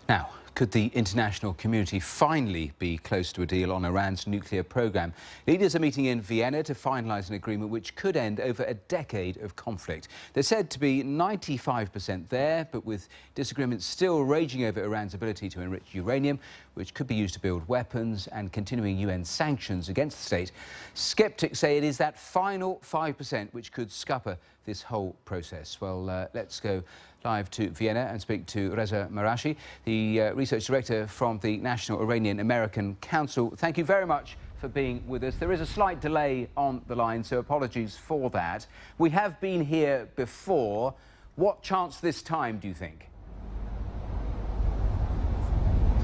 Now, could the international community finally be close to a deal on Iran's nuclear program? Leaders are meeting in Vienna to finalise an agreement which could end over a decade of conflict. They're said to be 95% there, but with disagreements still raging over Iran's ability to enrich uranium, which could be used to build weapons, and continuing UN sanctions against the state. Skeptics say it is that final 5% which could scupper this whole process. Well, let's go live to Vienna and speak to Reza Marashi, the research director from the National Iranian American Council. Thank you very much for being with us. There is a slight delay on the line, so apologies for that. We have been here before. What chance this time, do you think?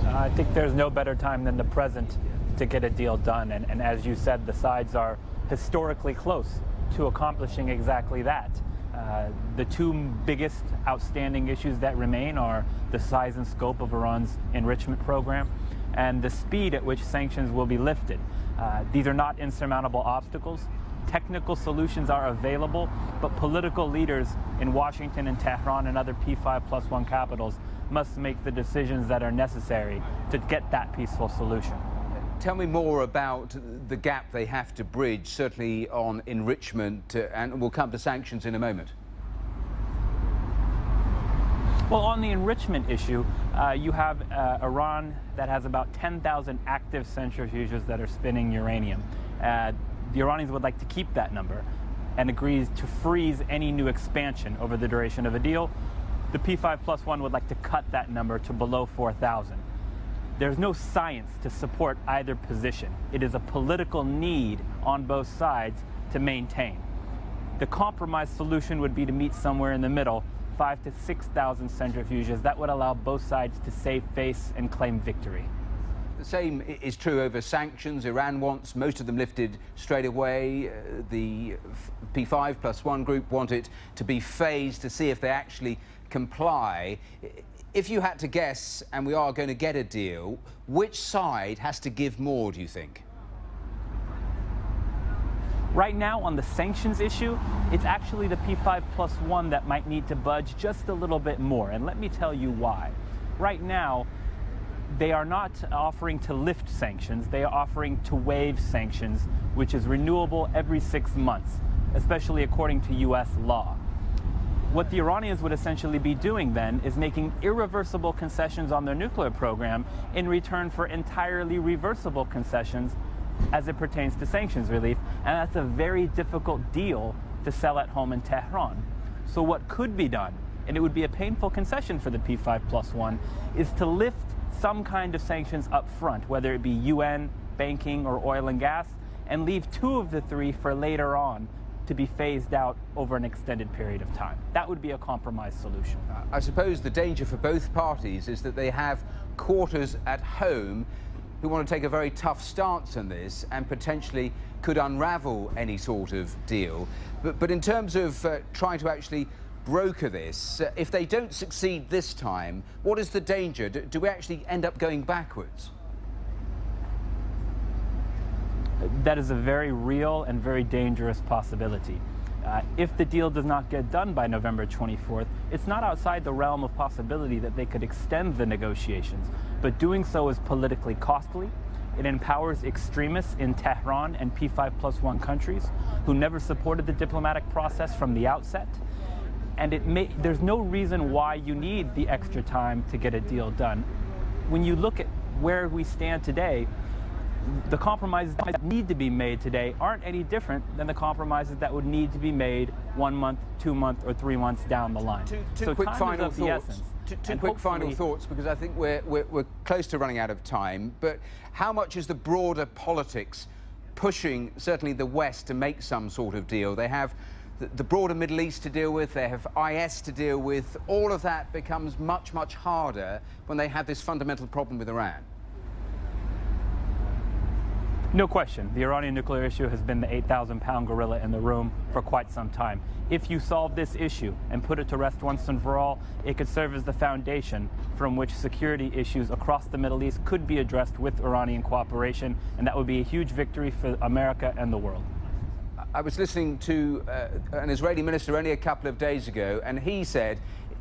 I think there's no better time than the present to get a deal done. And as you said, the sides are historically close to accomplishing exactly that. The two biggest outstanding issues that remain are the size and scope of Iran's enrichment program and the speed at which sanctions will be lifted. These are not insurmountable obstacles. Technical solutions are available, but political leaders in Washington and Tehran and other P5+1 capitals must make the decisions that are necessary to get that peaceful solution. Tell me more about the gap they have to bridge, certainly on enrichment, and we'll come to sanctions in a moment. Well, on the enrichment issue, you have Iran that has about 10,000 active centrifuges that are spinning uranium. The Iranians would like to keep that number and agrees to freeze any new expansion over the duration of a deal. The P5+1 would like to cut that number to below 4,000. There's no science to support either position. It is a political need on both sides to maintain. The compromise solution would be to meet somewhere in the middle, 5,000 to 6,000 centrifuges. That would allow both sides to save face and claim victory. The same is true over sanctions. Iran wants most of them lifted straight away. The P5+1 group want it to be phased to see if they actually comply. If you had to guess, and we are going to get a deal, which side has to give more, do you think? Right now, on the sanctions issue, it's actually the P5+1 that might need to budge just a little bit more, and let me tell you why. Right now, they are not offering to lift sanctions, they are offering to waive sanctions, which is renewable every 6 months, especially according to US law. What the Iranians would essentially be doing then is making irreversible concessions on their nuclear program in return for entirely reversible concessions as it pertains to sanctions relief, and that's a very difficult deal to sell at home in Tehran. So what could be done, and it would be a painful concession for the P5+1, is to lift some kind of sanctions up front, whether it be UN, banking, or oil and gas, and leave 2 of the 3 for later on to be phased out over an extended period of time. That would be a compromise solution. I suppose the danger for both parties is that they have quarters at home who want to take a very tough stance on this and potentially could unravel any sort of deal. But in terms of trying to actually broker this, if they don't succeed this time, what is the danger? Do we actually end up going backwards? That is a very real and very dangerous possibility. If the deal does not get done by November 24th, it's not outside the realm of possibility that they could extend the negotiations. But doing so is politically costly. It empowers extremists in Tehran and P5+1 countries who never supported the diplomatic process from the outset. And there's no reason why you need the extra time to get a deal done. When you look at where we stand today, the compromises that need to be made today aren't any different than the compromises that would need to be made 1 month, 2 months, or 3 months down the line. Two quick final thoughts. Two quick final thoughts, because I think we're close to running out of time. But how much is the broader politics pushing certainly the West to make some sort of deal? They have the broader Middle East to deal with, they have IS to deal with. All of that becomes much, much harder when they have this fundamental problem with Iran. No question, the Iranian nuclear issue has been the 8,000-pound gorilla in the room for quite some time. If you solve this issue and put it to rest once and for all, it could serve as the foundation from which security issues across the Middle East could be addressed with Iranian cooperation, and that would be a huge victory for America and the world. I was listening to an Israeli minister only a couple of days ago, and he said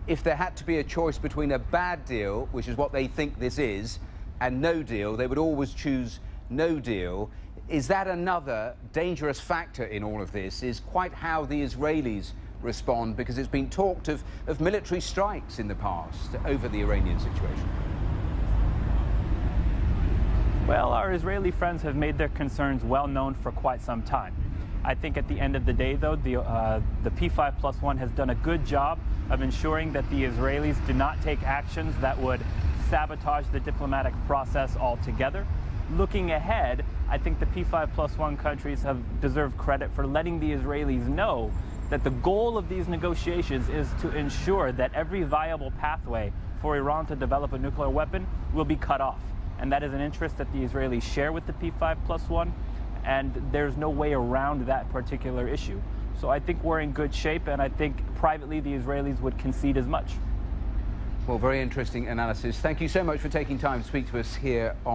if there had to be a choice between a bad deal, which is what they think this is, and no deal, they would always choose no deal. Is that another dangerous factor in all of this, is quite how the Israelis respond, because it's been talked of military strikes in the past over the Iranian situation? Well, our Israeli friends have made their concerns well known for quite some time. I think at the end of the day, though, the P5+1 has done a good job of ensuring that the Israelis do not take actions that would sabotage the diplomatic process altogether. Looking ahead, I think the P5+1 countries have deserved credit for letting the Israelis know that the goal of these negotiations is to ensure that every viable pathway for Iran to develop a nuclear weapon will be cut off. And that is an interest that the Israelis share with the P5+1, and there's no way around that particular issue. So I think we're in good shape, and I think privately the Israelis would concede as much. Well, very interesting analysis. Thank you so much for taking time to speak to us here on